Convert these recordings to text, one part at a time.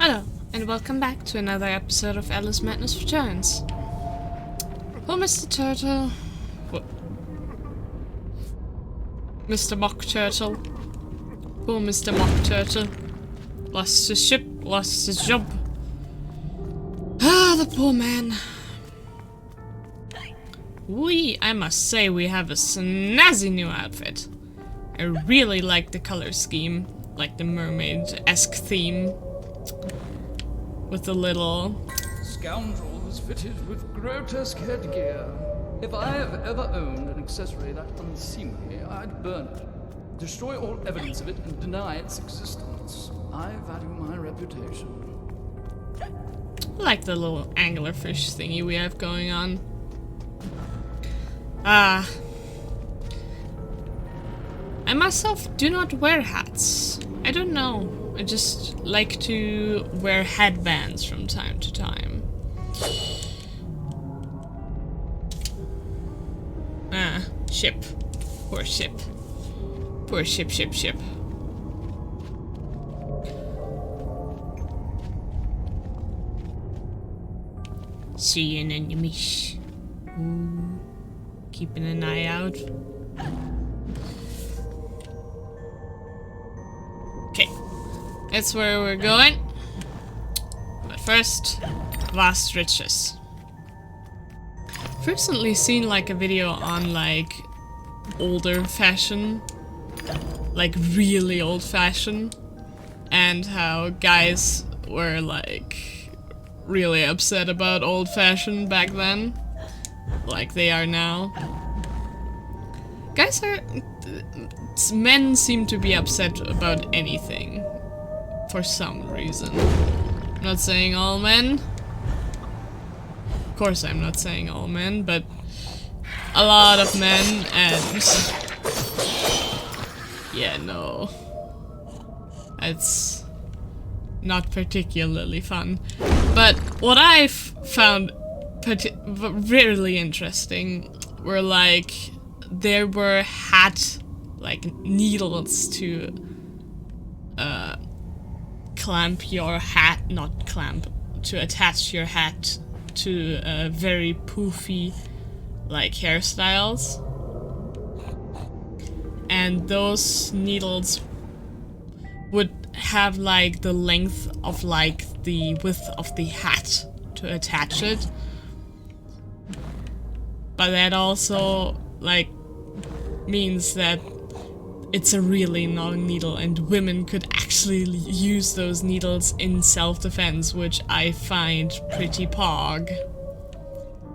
Hello, and welcome back to another episode of Alice Madness Returns. Oh, Mr. Turtle. What? Mr. Mock Turtle. Poor Mr. Mock Turtle. Lost his ship, lost his job. Ah, the poor man. I must say, we have a snazzy new outfit. I really like the color scheme, like the mermaid-esque theme. With the little... Scoundrel is fitted with grotesque headgear. If I have ever owned an accessory that unseemly, I'd burn it, destroy all evidence of it, and deny its existence. I value my reputation. I like the little anglerfish thingy we have going on. I myself do not wear hats. I don't know. I just like to wear headbands from time to time. Ship. Poor ship. Poor ship. Seeing enemies. Ooh. Keeping an eye out. Okay. That's where we're going. But first, vast riches. I've recently seen like a video on like older fashion, like really old fashion, and how guys were like really upset about old fashion back then, like they are now. Men seem to be upset about anything. For some reason. I'm not saying all men. Of course I'm not saying all men, but a lot of men, and yeah, no. It's not particularly fun. But what I've found really interesting were like there were like needles to clamp your hat, not clamp, to attach your hat to very poofy like hairstyles. And those needles would have like the length of like the width of the hat to attach it. But that also like means that it's a really long needle, and women could actually use those needles in self-defense, which I find pretty pog.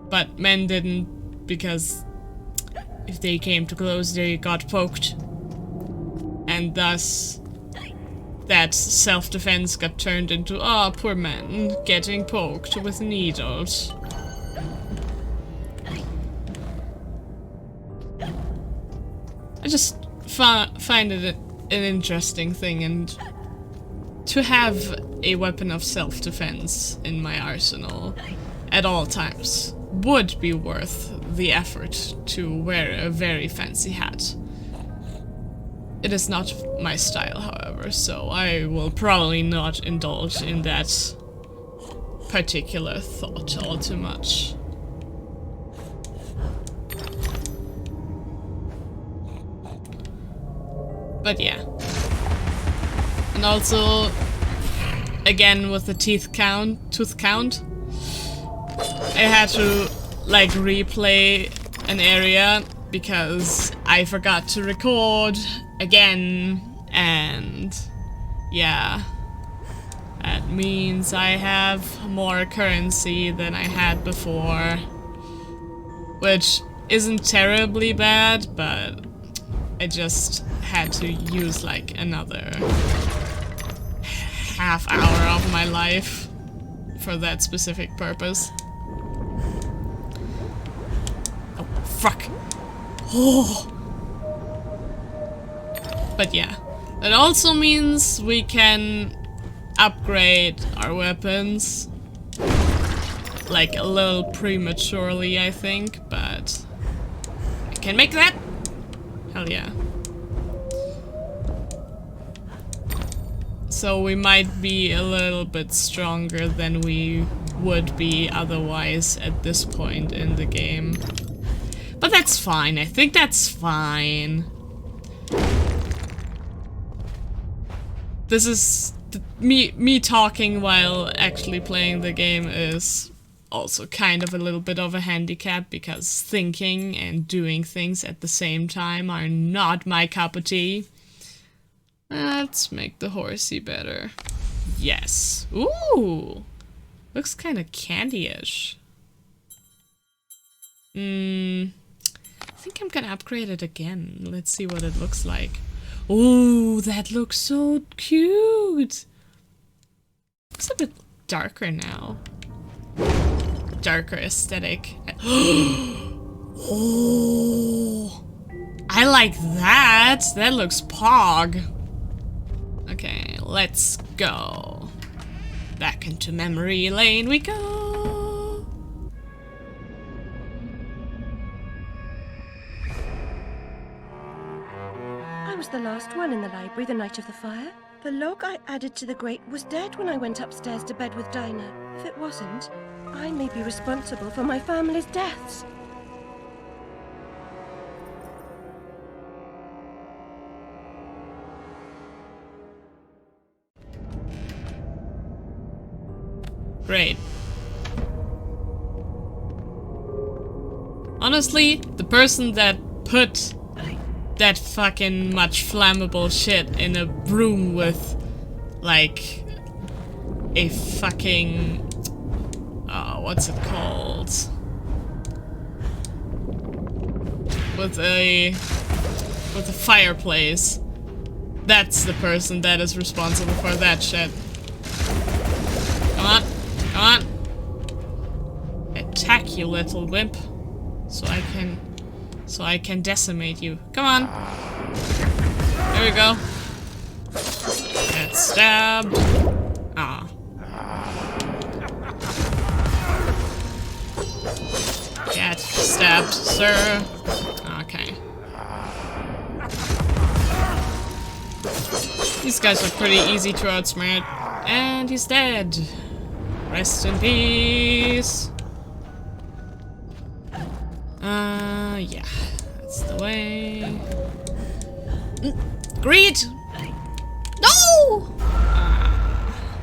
But men didn't, because if they came too close, they got poked. And thus, that self-defense got turned into, oh, poor men getting poked with needles. I just find it an interesting thing, and to have a weapon of self-defense in my arsenal at all times would be worth the effort to wear a very fancy hat. It is not my style, however, so I will probably not indulge in that particular thought all too much. But yeah. And also, again with the tooth count, I had to like replay an area because I forgot to record again, and yeah, that means I have more currency than I had before, which isn't terribly bad, but I just had to use like another half hour of my life for that specific purpose. Oh, fuck. Oh. But yeah, that also means we can upgrade our weapons. Like a little prematurely, I think, but I can make that. Hell yeah. So we might be a little bit stronger than we would be otherwise at this point in the game. But that's fine. I think that's fine. This is... Me talking while actually playing the game is also kind of a little bit of a handicap, because thinking and doing things at the same time are not my cup of tea. Let's make the horsey better. Yes. Ooh! Looks kind of candy-ish. I think I'm gonna upgrade it again. Let's see what it looks like. Ooh, that looks so cute! Looks a bit darker now. Darker aesthetic. Oh! I like that! That looks pog. Okay, let's go. Back into memory lane we go. I was the last one in the library the night of the fire. The log I added to the grate was dead when I went upstairs to bed with Dinah. If it wasn't, I may be responsible for my family's deaths. Great. Honestly, the person that put that fucking much flammable shit in a room with, like, a fucking... what's it called? With a fireplace. That's the person that is responsible for that shit. Come on. Come on! Attack, you little wimp. So I can decimate you. Come on! There we go. Get stabbed. Ah. Get stabbed, sir. Okay. These guys are pretty easy to outsmart. And he's dead. Rest in peace. Yeah, that's the way. Greed! No!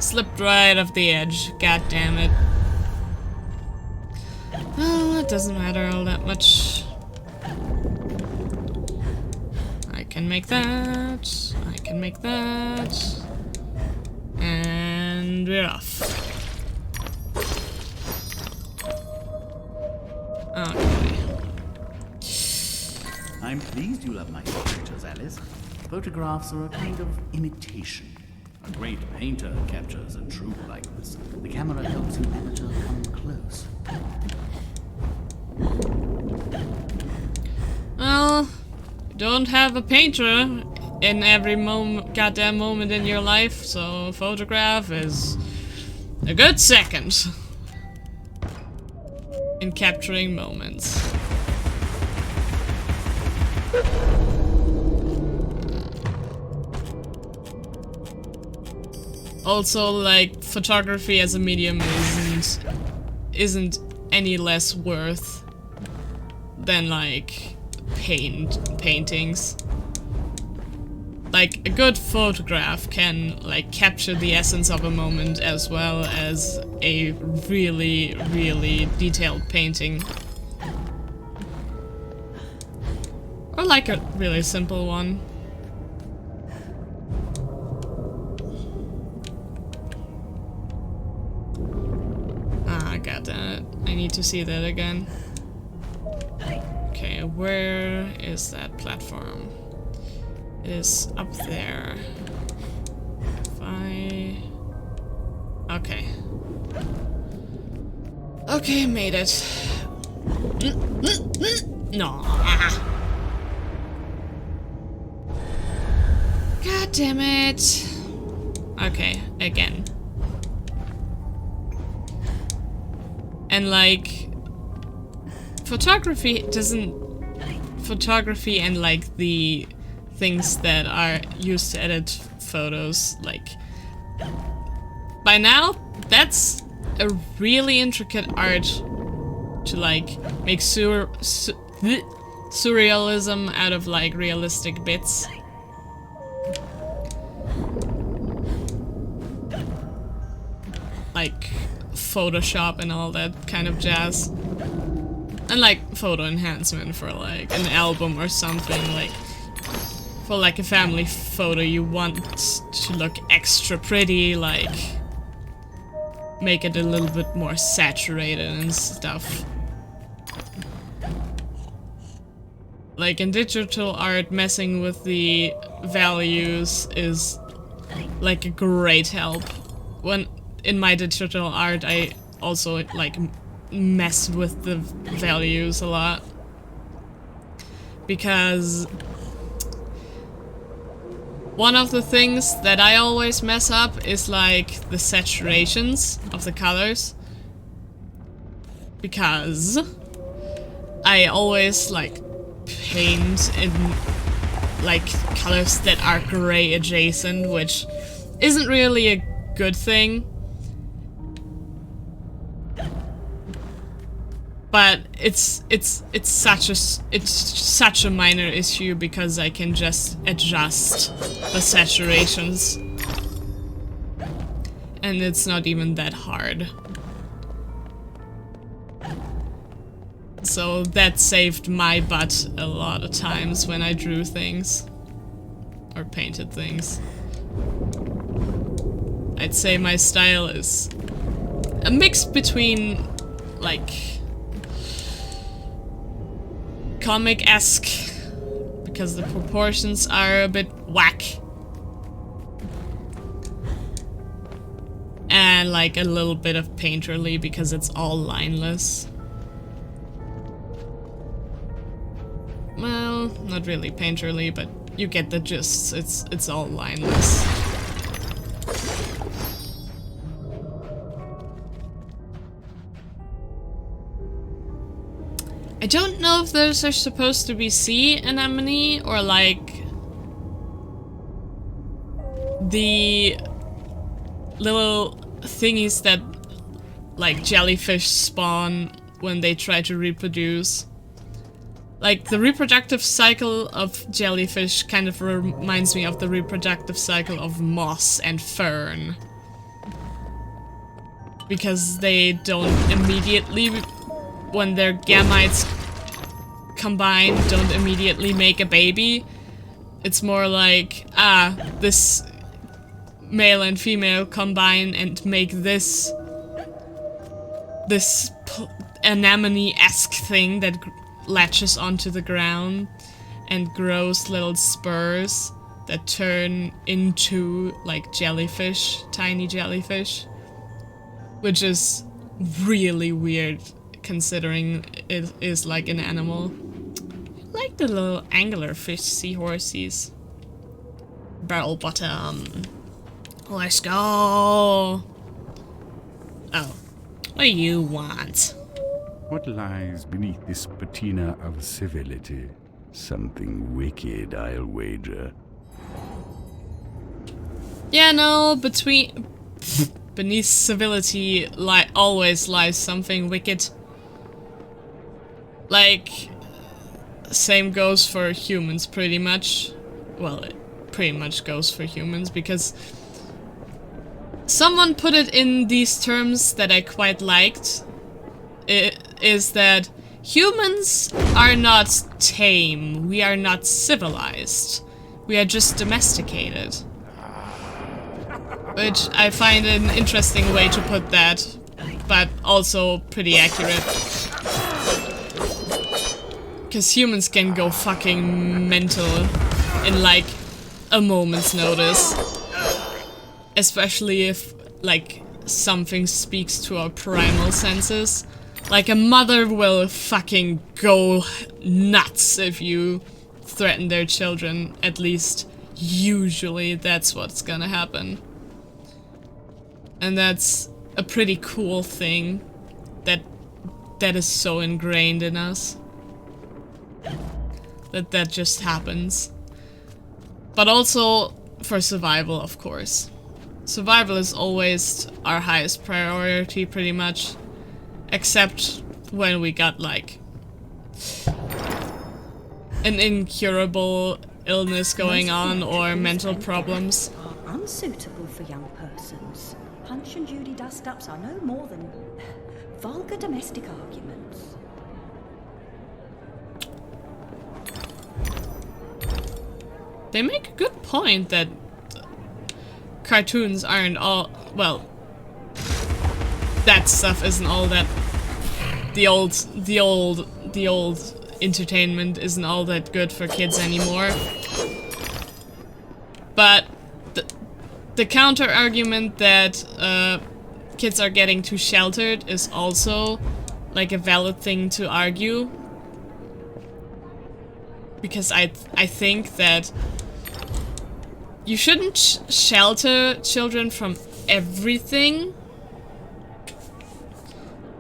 Slipped right off the edge. God damn it. Oh, it doesn't matter all that much. I can make that. I can make that. And we're off. Okay. I'm pleased you love my pictures, Alice. Photographs are a kind of imitation. A great painter captures a true likeness. The camera helps an amateur come close. Well, you don't have a painter in every goddamn moment in your life, so a photograph is a good second in capturing moments. Also, like, photography as a medium isn't any less worth than, like, paintings. Like, a good photograph can, like, capture the essence of a moment as well as a really, really detailed painting. Or like a really simple one. Ah, god damn it. I need to see that again. Okay, where is that platform? It is up there. If I... Okay. Okay, made it. No. God damn it. Okay, again. And like... Photography and like the things that are used to edit photos, like by now, that's a really intricate art to like make surrealism out of like realistic bits. Like Photoshop and all that kind of jazz. And like photo enhancement for like an album or something, like for like a family photo you want to look extra pretty, like make it a little bit more saturated and stuff. Like in digital art, messing with the values is like a great help. When in my digital art I also like mess with the values a lot, because one of the things that I always mess up is like the saturations of the colors, because I always like paint in like colors that are gray adjacent, which isn't really a good thing. But it's such a minor issue because I can just adjust the saturations. And it's not even that hard. So that saved my butt a lot of times when I drew things. Or painted things. I'd say my style is a mix between, like, comic-esque, because the proportions are a bit whack, and like a little bit of painterly because it's all lineless. Well, not really painterly, but you get the gist. It's all lineless. I don't know if those are supposed to be sea anemone or like the little thingies that like jellyfish spawn when they try to reproduce. Like the reproductive cycle of jellyfish kind of reminds me of the reproductive cycle of moss and fern. Because they don't immediately, when their gametes combine, don't immediately make a baby. It's more like, this male and female combine and make this anemone-esque thing that latches onto the ground and grows little spurs that turn into like jellyfish, tiny jellyfish, which is really weird considering it is like an animal. I like the little anglerfish seahorses. Barrel bottom. Let's go. Oh, what do you want? What lies beneath this patina of civility? Something wicked, I'll wager. Yeah, no, beneath civility always lies something wicked. Like, same goes for humans pretty much. Well, it pretty much goes for humans because someone put it in these terms that I quite liked. It is that humans are not tame, we are not civilized, we are just domesticated. Which I find an interesting way to put that, but also pretty accurate. Because humans can go fucking mental in like a moment's notice. Especially if like something speaks to our primal senses. Like a mother will fucking go nuts if you threaten their children. At least usually that's what's gonna happen. And that's a pretty cool thing that is so ingrained in us. That just happens. But also for survival, of course. survival is always our highest priority, pretty much. Except when we got, like, an incurable illness going on or mental problems. Are unsuitable for young persons. Punch and Judy dust-ups are no more than vulgar domestic arguments. They make a good point that cartoons aren't all, well, that stuff isn't all that, the old entertainment isn't all that good for kids anymore. But the counter argument that kids are getting too sheltered is also like a valid thing to argue. Because I think that you shouldn't shelter children from everything,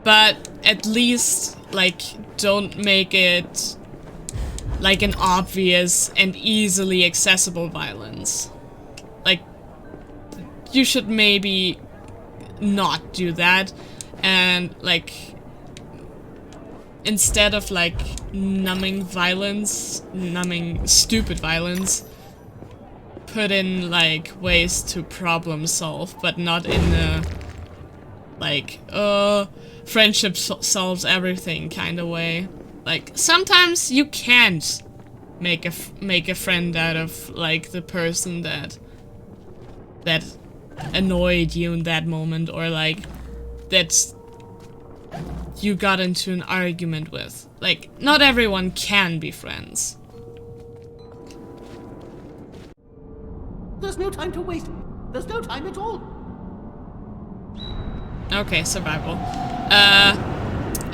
but at least, like, don't make it like an obvious and easily accessible violence. Like, you should maybe not do that, and, like, instead of, like, numbing stupid violence, put in, like, ways to problem solve, but not in a, like, friendship solves everything kind of way. Like, sometimes you can't make a friend out of, like, the person that annoyed you in that moment, or, like, that you got into an argument with. Like, not everyone can be friends. There's no time to waste. There's no time at all. Okay, survival.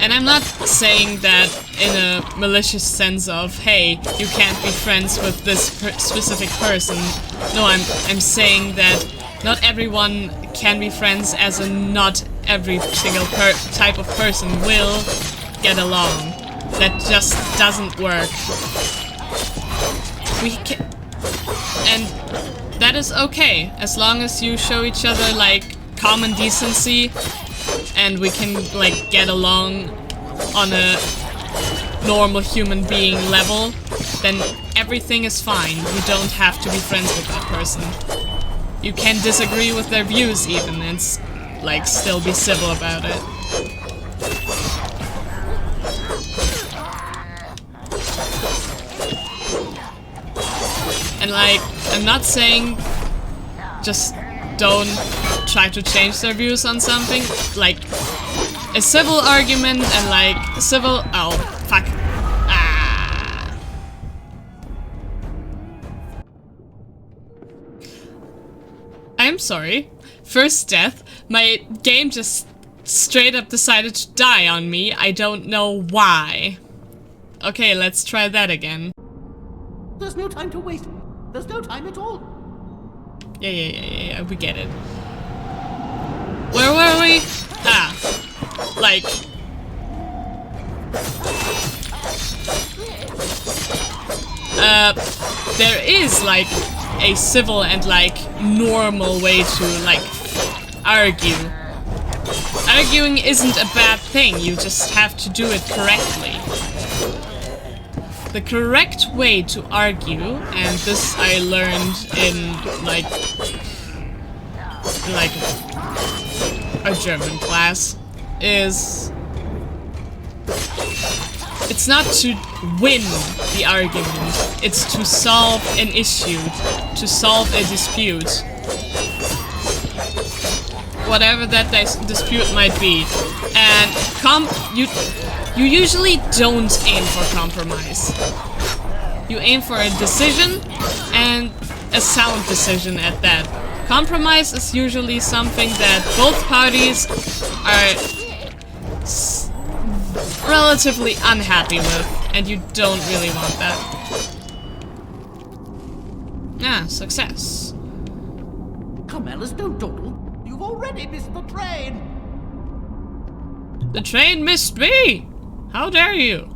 And I'm not saying that in a malicious sense of, hey, you can't be friends with this specific person. No, I'm saying that not everyone can be friends, as in not every single type of person will get along. That just doesn't work. And that is okay, as long as you show each other, like, common decency, and we can, like, get along on a normal human being level, then everything is fine. You don't have to be friends with that person. You can disagree with their views even, and, like, still be civil about it. And, like, I'm not saying just don't try to change their views on something. Like, a civil argument and, like, oh, fuck. Ah. I'm sorry. First death. My game just straight up decided to die on me. I don't know why. Okay, let's try that again. There's no time to waste. There's no time at all. Yeah, we get it. Where were we? Ah. Like... there is, like, a civil and, like, normal way to, like, argue. Arguing isn't a bad thing, you just have to do it correctly. The correct way to argue, and this I learned in, like a German class, is it's not to win the argument, it's to solve an issue, to solve a dispute. Whatever that dispute might be. And you usually don't aim for compromise. You aim for a decision, and a sound decision at that. Compromise is usually something that both parties are relatively unhappy with, and you don't really want that. Ah, success. Come, Alice, don't dawdle. You've already missed the train. The train missed me! How dare you?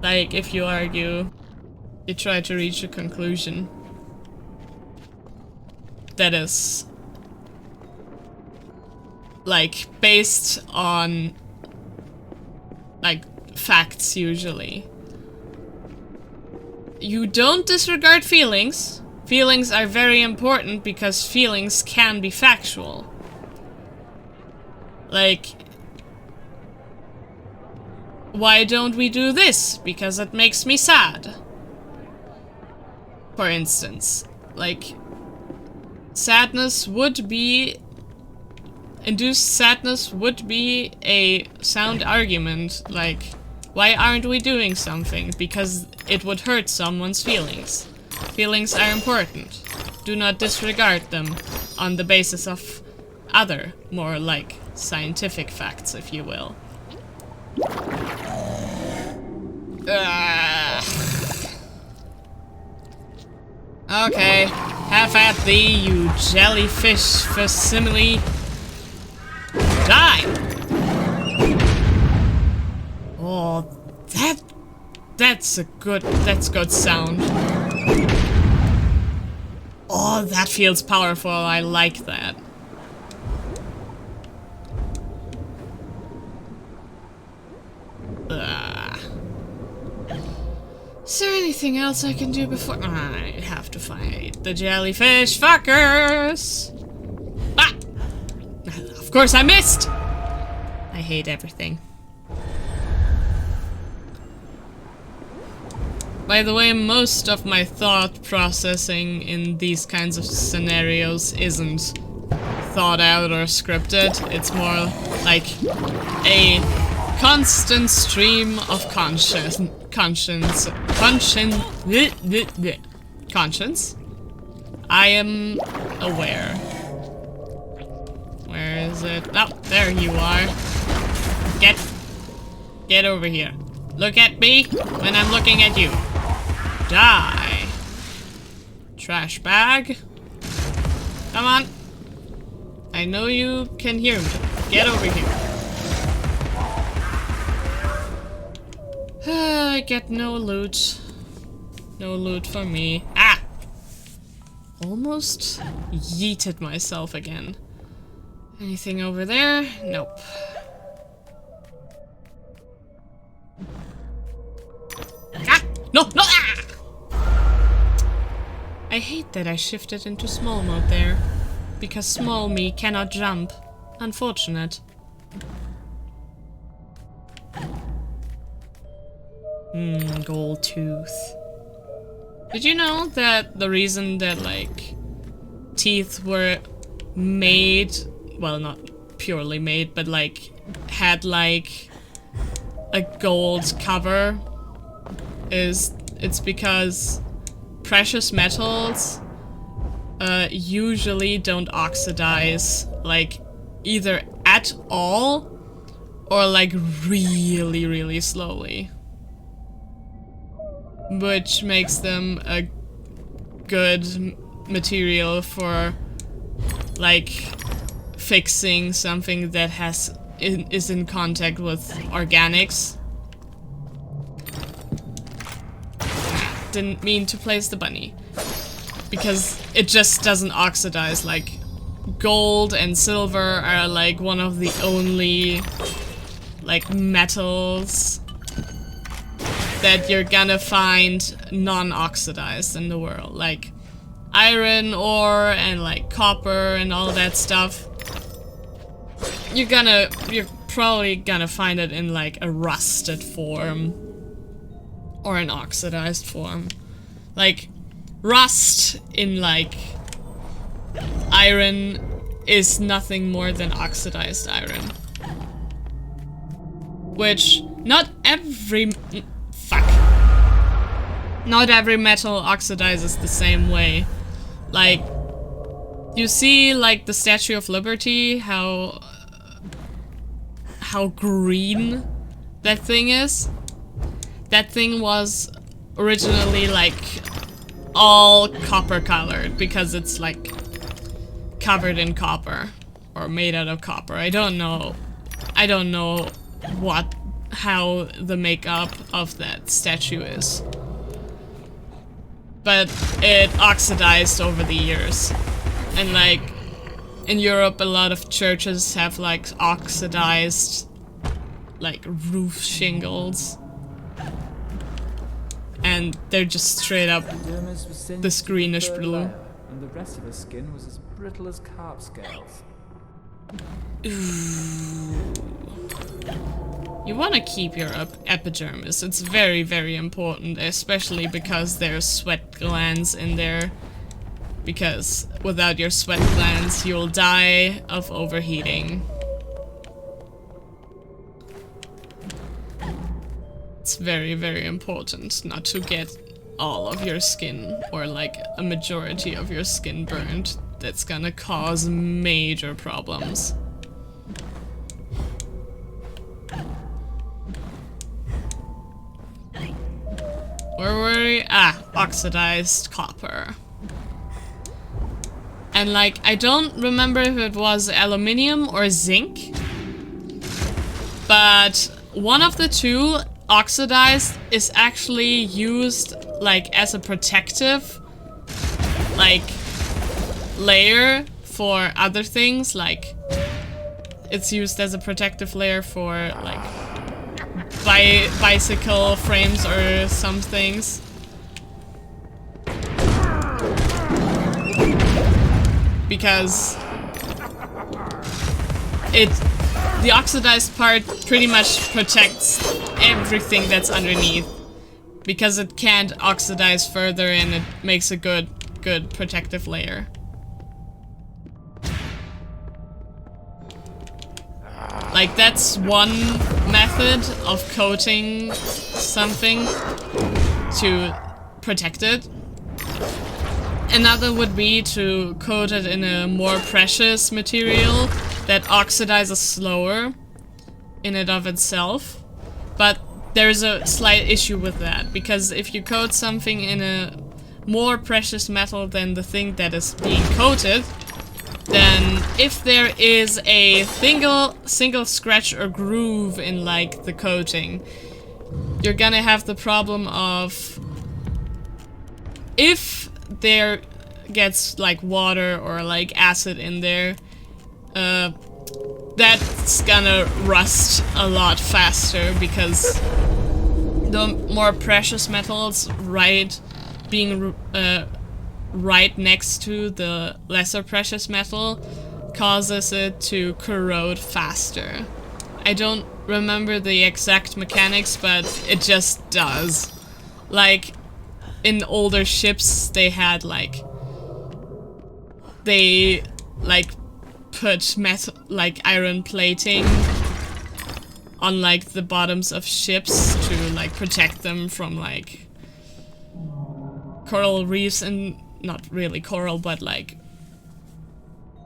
Like, if you argue you try to reach a conclusion that is like based on like facts usually. You don't disregard feelings. Feelings are very important because feelings can be factual. Like, why don't we do this? Because it makes me sad. For instance, like, sadness would be... Induced sadness would be a sound argument, like, why aren't we doing something? Because it would hurt someone's feelings. Feelings are important. Do not disregard them on the basis of other, more like, scientific facts, if you will. Okay, have at thee, you jellyfish facsimile. Die! Oh, that's good sound. Oh, that feels powerful. I like that. Is there anything else I can do before I have to fight the jellyfish fuckers? Ah! Of course I missed! I hate everything. By the way, most of my thought processing in these kinds of scenarios isn't thought out or scripted. It's more like a constant stream of conscience. I am aware. Where is it? Oh, there you are. Get over here. Look at me when I'm looking at you. Die. Trash bag. Come on. I know you can hear me. Get over here. I get no loot. No loot for me. Ah! Almost yeeted myself again. Anything over there? Nope. Ah! No! No! Ah! I hate that I shifted into small mode there. Because small me cannot jump. Unfortunate. Gold tooth. Did you know that the reason that, like, teeth were made, well, not purely made, but, like, had, like, a gold cover it's because precious metals usually don't oxidize, like, either at all or, like, really, really slowly. Which makes them a good material for, like, fixing something that is in contact with organics. Didn't mean to place the bunny. Because it just doesn't oxidize. Like, gold and silver are, like, one of the only, like, metals that you're gonna find non-oxidized in the world. Like, iron ore and, like, copper and all that stuff. You're probably gonna find it in, like, a rusted form. Or an oxidized form. Like, rust in, like, iron is nothing more than oxidized iron. Which, not every metal oxidizes the same way. Like, you see, like, the Statue of Liberty, how green that thing is? That thing was originally, like, all copper colored because it's, like, covered in copper or made out of copper. I don't know how the makeup of that statue is. but it oxidized over the years. And like, in Europe, a lot of churches have like oxidized like roof shingles. And they're just straight up Dermis was singed this to the greenish third blue. layer, and the rest of her skin was as brittle as carp scales. You want to keep your epidermis. It's very, very important, especially because there's sweat glands in there. Because without your sweat glands, you'll die of overheating. It's very, very important not to get all of your skin, or like a majority of your skin burned. That's gonna cause major problems. Where were we? Ah, oxidized copper. And like, I don't remember if it was aluminium or zinc, but one of the two, oxidized, is actually used like as a protective like layer for other things. Like, it's used as a protective layer for like bicycle frames or some things. Because the oxidized part pretty much protects everything that's underneath. Because it can't oxidize further, and it makes a good protective layer. Like, that's one method of coating something to protect it. Another would be to coat it in a more precious material that oxidizes slower in and of itself. But there's a slight issue with that, because if you coat something in a more precious metal than the thing that is being coated, then if there is a single scratch or groove in like the coating, you're gonna have the problem of, if there gets like water or like acid in there, that's gonna rust a lot faster, because the more precious metals being right next to the lesser precious metal causes it to corrode faster. I don't remember the exact mechanics, but it just does. Like, in older ships, they had like, they like put metal, like iron plating on like the bottoms of ships to like protect them from like coral reefs, and not really coral, but like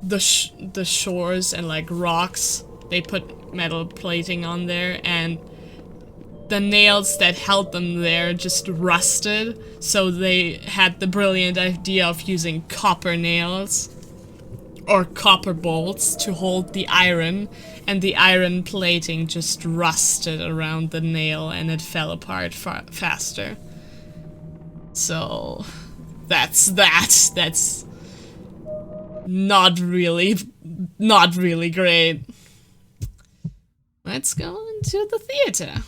the shores and like rocks. They put metal plating on there, and the nails that held them there just rusted, so they had the brilliant idea of using copper nails or copper bolts to hold the iron, and the iron plating just rusted around the nail and it fell apart faster. So that's that. That's not really great. Let's go into the theater.